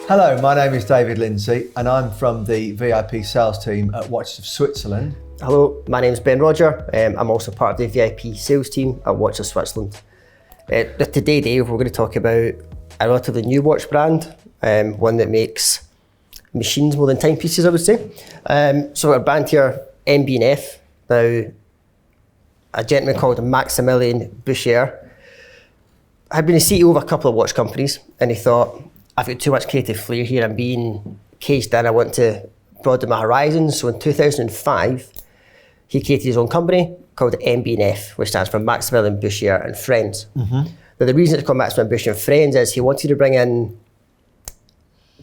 Hello, my name is David Lindsay and I'm from the VIP sales team at Watches of Switzerland. Hello, my name is Ben Roger. I'm also part of the VIP sales team at Watches of Switzerland. Today, Dave, we're going to talk about a relatively new watch brand, one that makes machines more than timepieces, I would say. So our brand here, MB&F. Now, a gentleman called Maximilian Boucher had been a CEO of a couple of watch companies, and he thought, I've got too much creative flair here, I'm being caged in, I want to broaden my horizons. So in 2005, he created his own company called MB&F, which stands for Maximilian Boucher and Friends. Mm-hmm. Now the reason it's called Maximilian Boucher and Friends is he wanted to bring in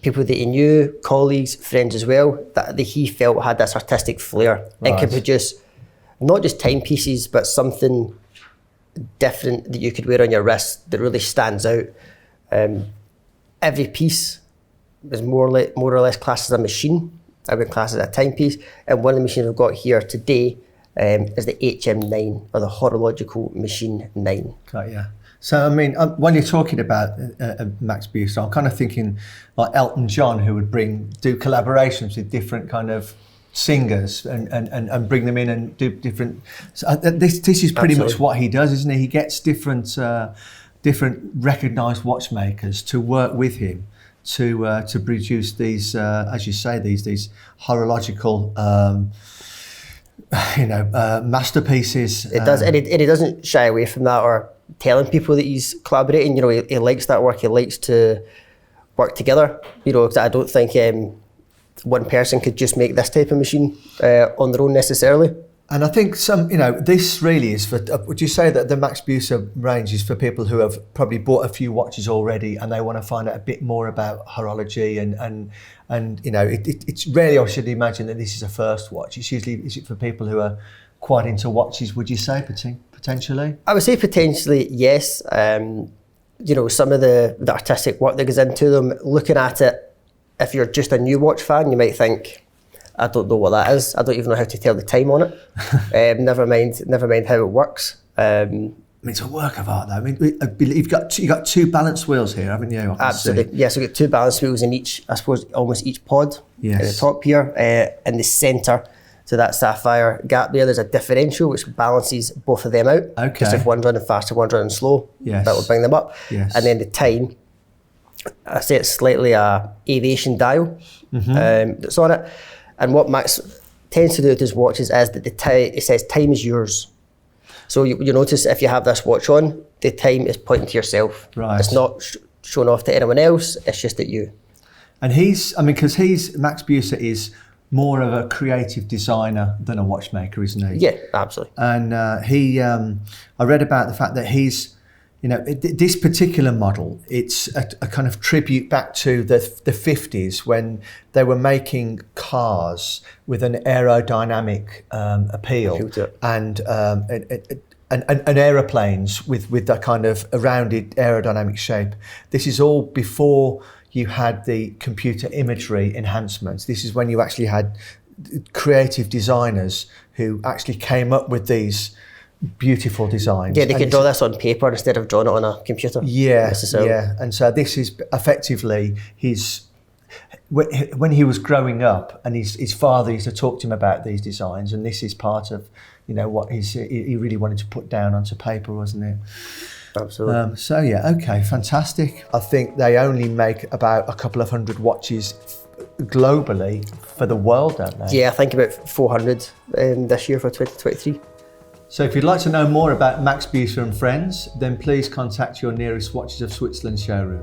people that he knew, colleagues, friends as well, that he felt had this artistic flair and could produce not just timepieces, but something different that you could wear on your wrist that really stands out. Every piece is more or less classed as a machine. I would class it as a timepiece. And one of the machines we've got here today is the HM9, or the horological machine 9. Okay, yeah. So, I mean, when you're talking about Max Boucher, I'm kind of thinking like Elton John, who would do collaborations with different kind of singers and bring them in and do different. So this is pretty much what he does, isn't it? He gets different recognised watchmakers to work with him to produce these, as you say, these horological, masterpieces. It does, and he doesn't shy away from that or telling people that he's collaborating. You know, he likes that work. He likes to work together. You know, 'cause I don't think one person could just make this type of machine on their own necessarily. And I think this really is for, would you say that the Max Boucher range is for people who have probably bought a few watches already and they want to find out a bit more about horology and it's rarely, I should imagine, that this is a first watch. It's usually, is it for people who are quite into watches, would you say, potentially? I would say potentially, yes. Some of the artistic work that goes into them, looking at it, if you're just a new watch fan, you might think, I don't know what that is. I don't even know how to tell the time on it. Never mind how it works. I mean, it's a work of art, though. I mean, you've got two balance wheels here, haven't you? Absolutely. Yes, we've got two balance wheels in each, I suppose, almost each pod. Yes. In the top here, in the centre, to that sapphire gap there, there's a differential which balances both of them out. Okay. Just if one's running faster, one's running slow, that will bring them up. Yes. And then the time, I say it's slightly a aviation dial that's on it. And what Max tends to do with his watches is that it says time is yours. So you notice if you have this watch on, the time is pointing to yourself. Right. It's not shown off to anyone else, it's just at you. And because Max Boucher is more of a creative designer than a watchmaker, isn't he? Yeah, absolutely. And I read about the fact that this particular model, it's a kind of tribute back to the 50s when they were making cars with an aerodynamic appeal and aeroplanes with that kind of a rounded aerodynamic shape. This is all before you had the computer imagery enhancements. This is when you actually had creative designers who actually came up with beautiful designs. Yeah, they could draw this on paper instead of drawing it on a computer. Yeah. And so this is effectively when he was growing up, and his father used to talk to him about these designs, and this is part of what he really wanted to put down onto paper, wasn't it? Absolutely. Okay, fantastic. I think they only make about a couple of hundred watches globally for the world, don't they? Yeah, I think about 400 this year for 2023. So if you'd like to know more about Max Boucher and Friends, then please contact your nearest Watches of Switzerland showroom.